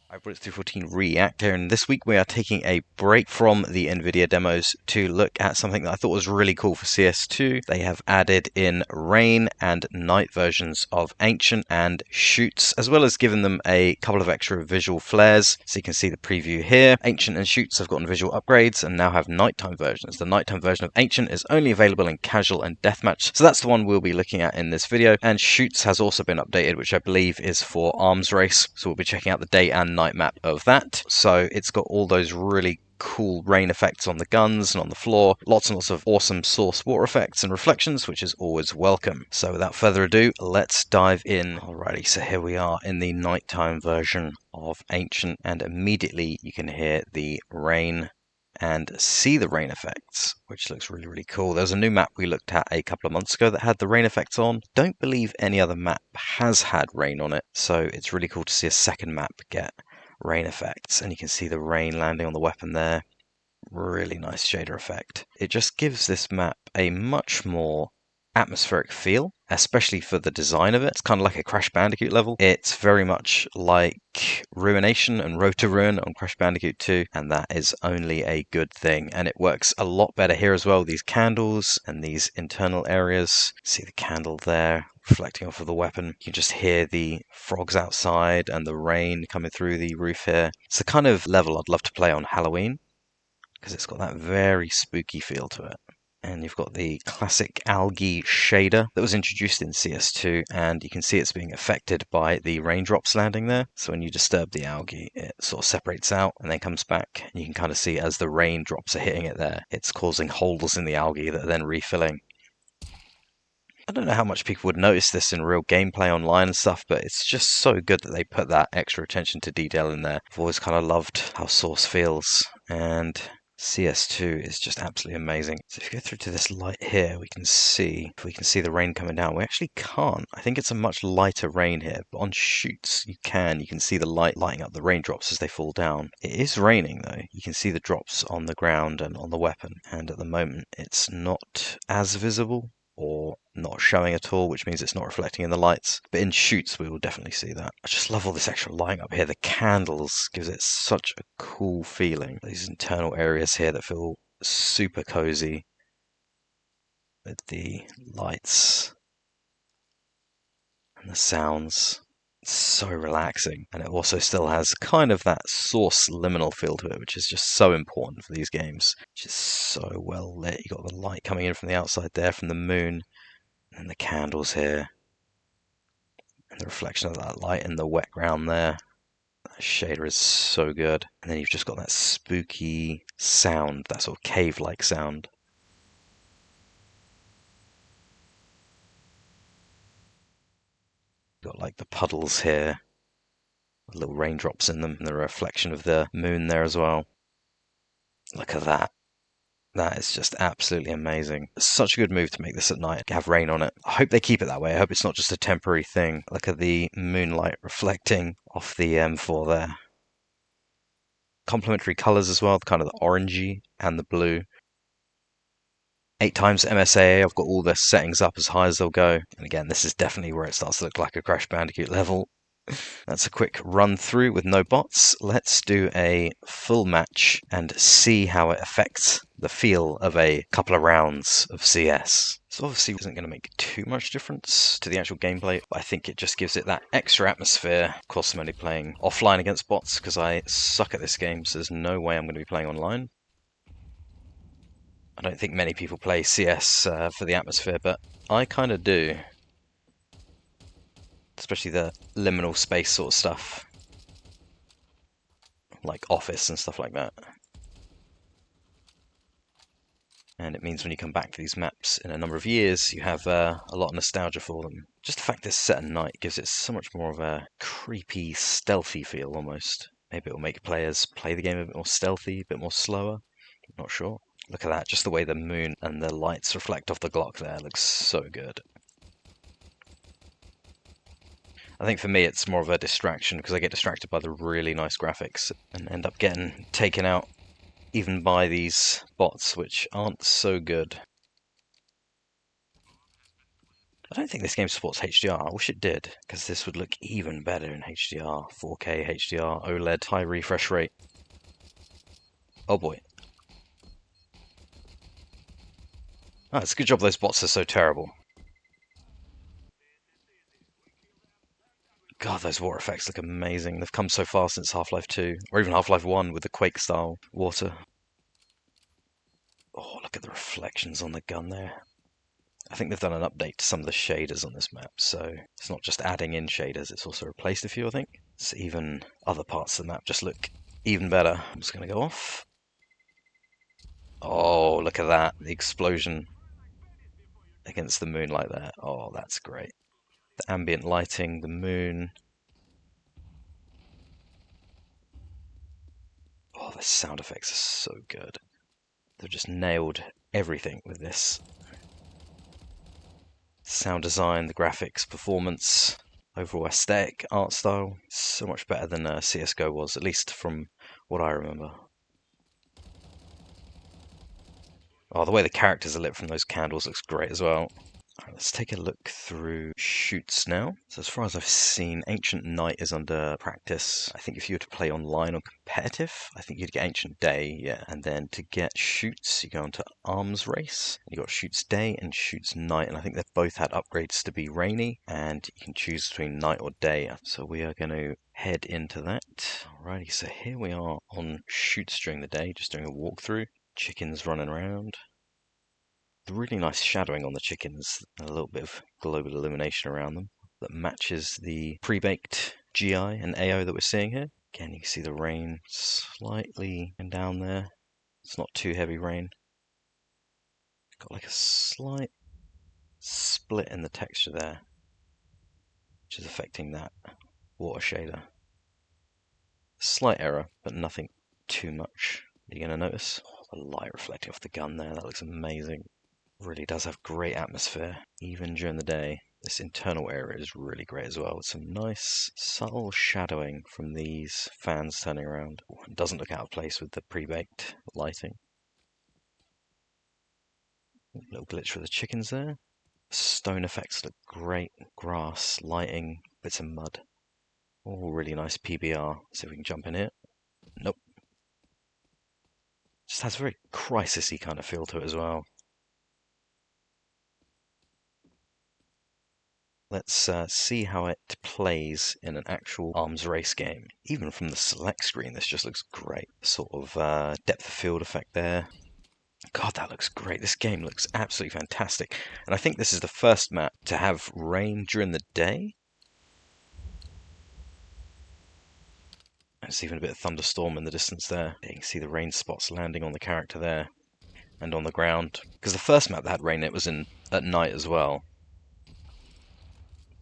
Hi, Brits 214 React here, and this week we are taking a break from the NVIDIA demos to look at something that I thought was really cool for CS2. They have added in rain and night versions of Ancient and Shoots, as well as given them a couple of extra visual flares. So you can see the preview here. Ancient and Shoots have gotten visual upgrades and now have nighttime versions. The nighttime version of Ancient is only available in Casual and Deathmatch, so that's the one we'll be looking at in this video. And Shoots has also been updated, which I believe is for Arms Race, so we'll be checking out the day and night map of that. So it's got all those really cool rain effects on the guns and on the floor, lots and lots of awesome source water effects and reflections, which is always welcome. So without further ado, let's dive in. Alrighty, so here we are in the nighttime version of Ancient, and immediately you can hear the rain and see the rain effects, which looks really, really cool. There's a new map we looked at a couple of months ago that had the rain effects on. Don't believe any other map has had rain on it, so it's really cool to see a second map get rain effects, and you can see the rain landing on the weapon there. Really nice shader effect. It just gives this map a much more atmospheric feel, especially for the design of it. It's kind of like a Crash Bandicoot level. It's very much like Ruination and Road to Ruin on Crash Bandicoot 2, and that is only a good thing. And it works a lot better here as well. These candles and these internal areas. See the candle there reflecting off of the weapon. You can just hear the frogs outside and the rain coming through the roof here. It's the kind of level I'd love to play on Halloween, because it's got that very spooky feel to it. And you've got the classic algae shader that was introduced in CS2, and you can see it's being affected by the raindrops landing there. So when you disturb the algae, it sort of separates out and then comes back, and you can kind of see as the raindrops are hitting it there, it's causing holes in the algae that are then refilling. I don't know how much people would notice this in real gameplay online and stuff, but it's just so good that they put that extra attention to detail in there. I've always kind of loved how Source feels, and CS2 is just absolutely amazing. So if you go through to this light here, we can see, if we can see the rain coming down. We actually can't. I think it's a much lighter rain here, but on Shoots you can see the light lighting up the raindrops as they fall down. It is raining though. You can see the drops on the ground and on the weapon, and at the moment it's not as visible or not showing at all, which means it's not reflecting in the lights. But in Shoots, we will definitely see that. I just love all this extra lighting up here. The candles gives it such a cool feeling. These internal areas here that feel super cozy with the lights and the sounds. It's so relaxing, and it also still has kind of that Source liminal feel to it, which is just so important for these games. Which is so well lit. You got the light coming in from the outside there, from the moon, and the candles here, and the reflection of that light in the wet ground there. That shader is so good. And then you've just got that spooky sound, that sort of cave-like sound. You've got like the puddles here, little raindrops in them, and the reflection of the moon there as well. Look at that. That is just absolutely amazing. It's such a good move to make this at night, have rain on it. I hope they keep it that way. I hope it's not just a temporary thing. Look at the moonlight reflecting off the M4 there. Complementary colours as well, kind of the orangey and the blue. 8 times MSAA, I've got all the settings up as high as they'll go. And again, this is definitely where it starts to look like a Crash Bandicoot level. That's a quick run through with no bots. Let's do a full match and see how it affects the feel of a couple of rounds of CS. So obviously it isn't going to make too much difference to the actual gameplay, but I think it just gives it that extra atmosphere. Of course, I'm only playing offline against bots because I suck at this game, so there's no way I'm going to be playing online. I don't think many people play CS for the atmosphere, but I kind of do. Especially the liminal space sort of stuff, like Office and stuff like that. and it means when you come back to these maps in a number of years, you have a lot of nostalgia for them. Just the fact that it's set at night gives it so much more of a creepy, stealthy feel almost. Maybe it'll make players play the game a bit more stealthy, a bit more slower. Not sure. Look at that, just the way the moon and the lights reflect off the Glock there looks so good. I think for me it's more of a distraction because I get distracted by the really nice graphics and end up getting taken out even by these bots which aren't so good. I don't think this game supports HDR. I wish it did, because this would look even better in HDR, 4K HDR, OLED, high refresh rate. Oh boy. Oh, it's a good job those bots are so terrible. God, those water effects look amazing. They've come so far since Half-Life 2, or even Half-Life 1 with the Quake-style water. Oh, look at the reflections on the gun there. I think they've done an update to some of the shaders on this map, so it's not just adding in shaders, it's also replaced a few, I think. So even other parts of the map just look even better. I'm just going to go off. Oh, look at that. The explosion against the moonlight there. Oh, that's great. The ambient lighting, the moon. Oh, the sound effects are so good. They've just nailed everything with this. Sound design, the graphics, performance, overall aesthetic, art style. So much better than CSGO was, at least from what I remember. Oh, the way the characters are lit from those candles looks great as well. Alright, let's take a look through shoots now. So as far as I've seen, Ancient Night is under practice. I think if you were to play online or competitive, I think you'd get Ancient Day, yeah. And then to get shoots, you go into Arms Race. You got Shoots Day and Shoots Night, and I think they've both had upgrades to be rainy, and you can choose between night or day. So we are going to head into that. Alrighty, so here we are on shoots during the day, just doing a walkthrough. Chickens running around. The really nice shadowing on the chickens, a little bit of global illumination around them that matches the pre-baked GI and AO that we're seeing here. Again, you can see the rain slightly down there. It's not too heavy rain. Got like a slight split in the texture there, which is affecting that water shader. Slight error, but nothing too much you're going to notice. Oh, the light reflecting off the gun there, that looks amazing. Really does have great atmosphere, even during the day. This internal area is really great as well, with some nice subtle shadowing from these fans turning around. It doesn't look out of place with the pre-baked lighting. A little glitch for the chickens there. Stone effects look great. Grass, lighting, bits of mud. All really nice PBR. See if we can jump in here. Nope. Just has a very crisis-y kind of feel to it as well. Let's see how it plays in an actual arms race game. Even from the select screen, this just looks great. Sort of depth of field effect there. God, that looks great. This game looks absolutely fantastic. And I think this is the first map to have rain during the day. There's even a bit of thunderstorm in the distance there. You can see the rain spots landing on the character there and on the ground. Because the first map that had rain, it was at night as well.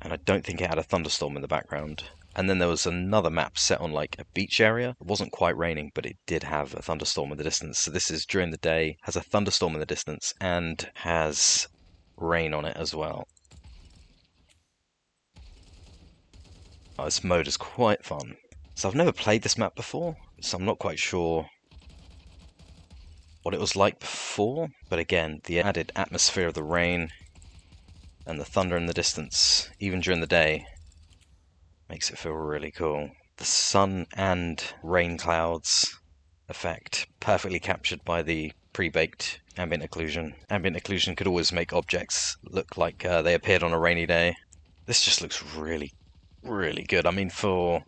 And I don't think it had a thunderstorm in the background. And then there was another map set on like a beach area. It wasn't quite raining, but it did have a thunderstorm in the distance. So this is during the day, has a thunderstorm in the distance, and has rain on it as well. Oh, this mode is quite fun. So I've never played this map before, so I'm not quite sure what it was like before. But again, the added atmosphere of the rain and the thunder in the distance, even during the day, makes it feel really cool. The sun and rain clouds effect perfectly captured by the pre-baked ambient occlusion. Ambient occlusion could always make objects look like they appeared on a rainy day. This just looks really, really good. I mean, for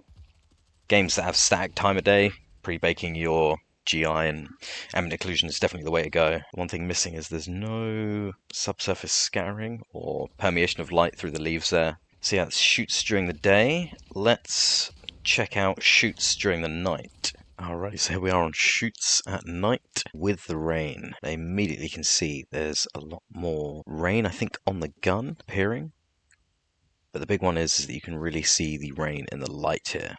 games that have static time of day, pre-baking your GI and ambient occlusion is definitely the way to go. One thing missing is there's no subsurface scattering or permeation of light through the leaves there. So yeah, it's shoots during the day. Let's check out shoots during the night. Alright, so here we are on shoots at night with the rain. I immediately can see there's a lot more rain, I think, on the gun appearing. But the big one is that you can really see the rain in the light here,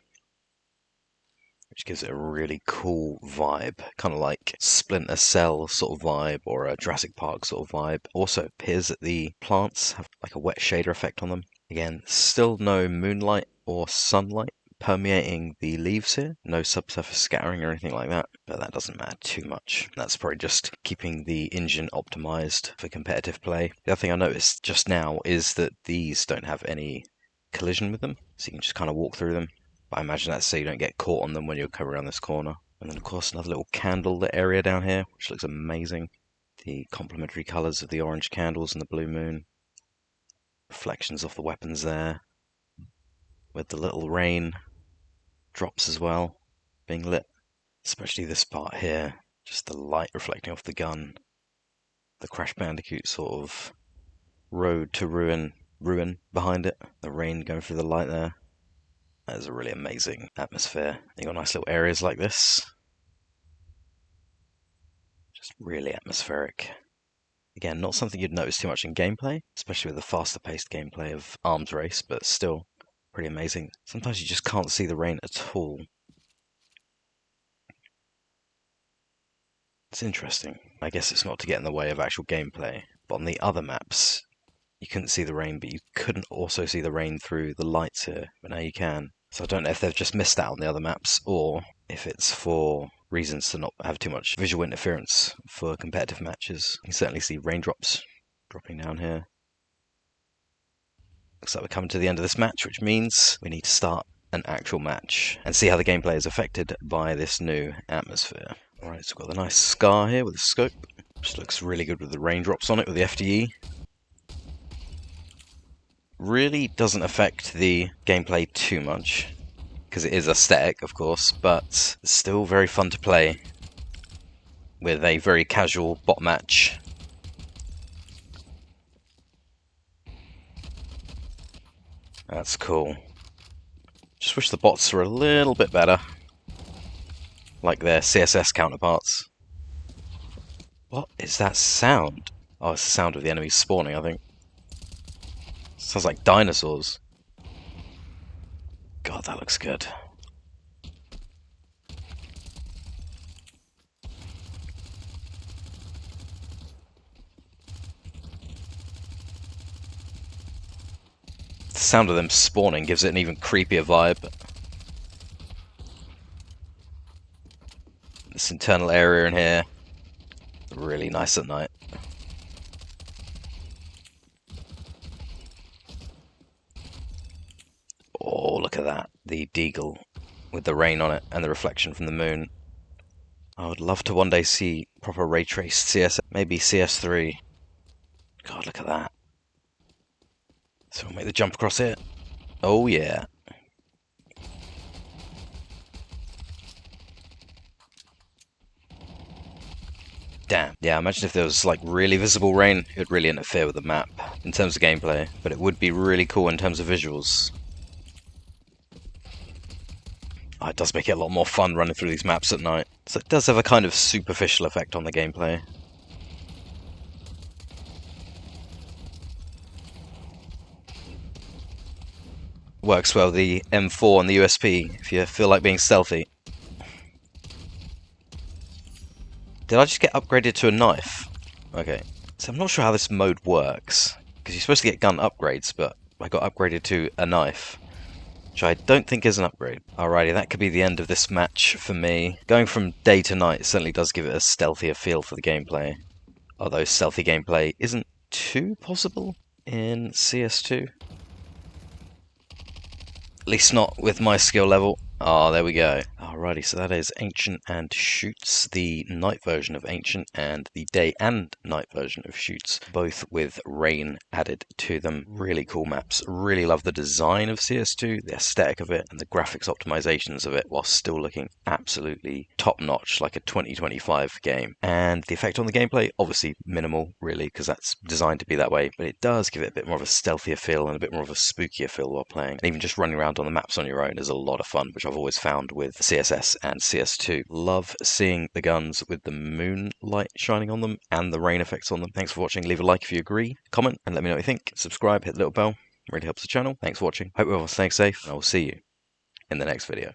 which gives it a really cool vibe, kind of like Splinter Cell sort of vibe or a Jurassic Park sort of vibe. Also, it appears that the plants have like a wet shader effect on them. Again, still no moonlight or sunlight permeating the leaves here. No subsurface scattering or anything like that, but that doesn't matter too much. That's probably just keeping the engine optimized for competitive play. The other thing I noticed just now is that these don't have any collision with them, so you can just kind of walk through them. But I imagine that's so you don't get caught on them when you come around this corner. And then of course another little candle lit area down here, which looks amazing. The complementary colours of the orange candles and the blue moon. Reflections off the weapons there. With the little rain drops as well being lit. Especially this part here. Just the light reflecting off the gun. The Crash Bandicoot sort of road to ruin behind it. The rain going through the light there. That is a really amazing atmosphere. You got nice little areas like this. Just really atmospheric. Again, not something you'd notice too much in gameplay, especially with the faster paced gameplay of Arms Race, but still pretty amazing. Sometimes you just can't see the rain at all. It's interesting. I guess it's not to get in the way of actual gameplay, but on the other maps, you couldn't see the rain, but you couldn't also see the rain through the lights here, but now you can. So I don't know if they've just missed out on the other maps, or if it's for reasons to not have too much visual interference for competitive matches. You can certainly see raindrops dropping down here. Looks like we're coming to the end of this match, which means we need to start an actual match and see how the gameplay is affected by this new atmosphere. Alright, so we've got the nice scar here with the scope, which looks really good with the raindrops on it with the FDE. Really doesn't affect the gameplay too much, because it is aesthetic, of course, but still very fun to play with a very casual bot match. That's cool. Just wish the bots were a little bit better, like their CSS counterparts. What is that sound? Oh, it's the sound of the enemies spawning, I think. Sounds like dinosaurs. God, that looks good. The sound of them spawning gives it an even creepier vibe. This internal area in here, really nice at night. Oh, look at that. The deagle with the rain on it and the reflection from the moon. I would love to one day see proper ray traced CS, maybe CS3. God, look at that. So we'll make the jump across here. Oh yeah. Damn. Yeah, imagine if there was like really visible rain, it would really interfere with the map in terms of gameplay, but it would be really cool in terms of visuals. Oh, it does make it a lot more fun running through these maps at night. So it does have a kind of superficial effect on the gameplay. Works well the M4 and the USP if you feel like being stealthy. Did I just get upgraded to a knife? Okay, so I'm not sure how this mode works, because you're supposed to get gun upgrades, but I got upgraded to a knife, which I don't think is an upgrade. Alrighty, that could be the end of this match for me. Going from day to night certainly does give it a stealthier feel for the gameplay, although stealthy gameplay isn't too possible in CS2. At least not with my skill level. Oh, there we go. Alrighty, so that is Ancient and Shoots, the night version of Ancient and the day and night version of Shoots, both with rain added to them. Really cool maps. Really love the design of CS2, the aesthetic of it, and the graphics optimizations of it, while still looking absolutely top-notch, like a 2025 game. And the effect on the gameplay, obviously minimal, really, because that's designed to be that way, but it does give it a bit more of a stealthier feel and a bit more of a spookier feel while playing. And even just running around on the maps on your own is a lot of fun, which I've always found with CS CSS and CS2. Love seeing the guns with the moonlight shining on them and the rain effects on them. Thanks for watching. Leave a like if you agree, comment and let me know what you think. Subscribe, hit the little bell. It really helps the channel. Thanks for watching. Hope you're all staying safe, and I will see you in the next video.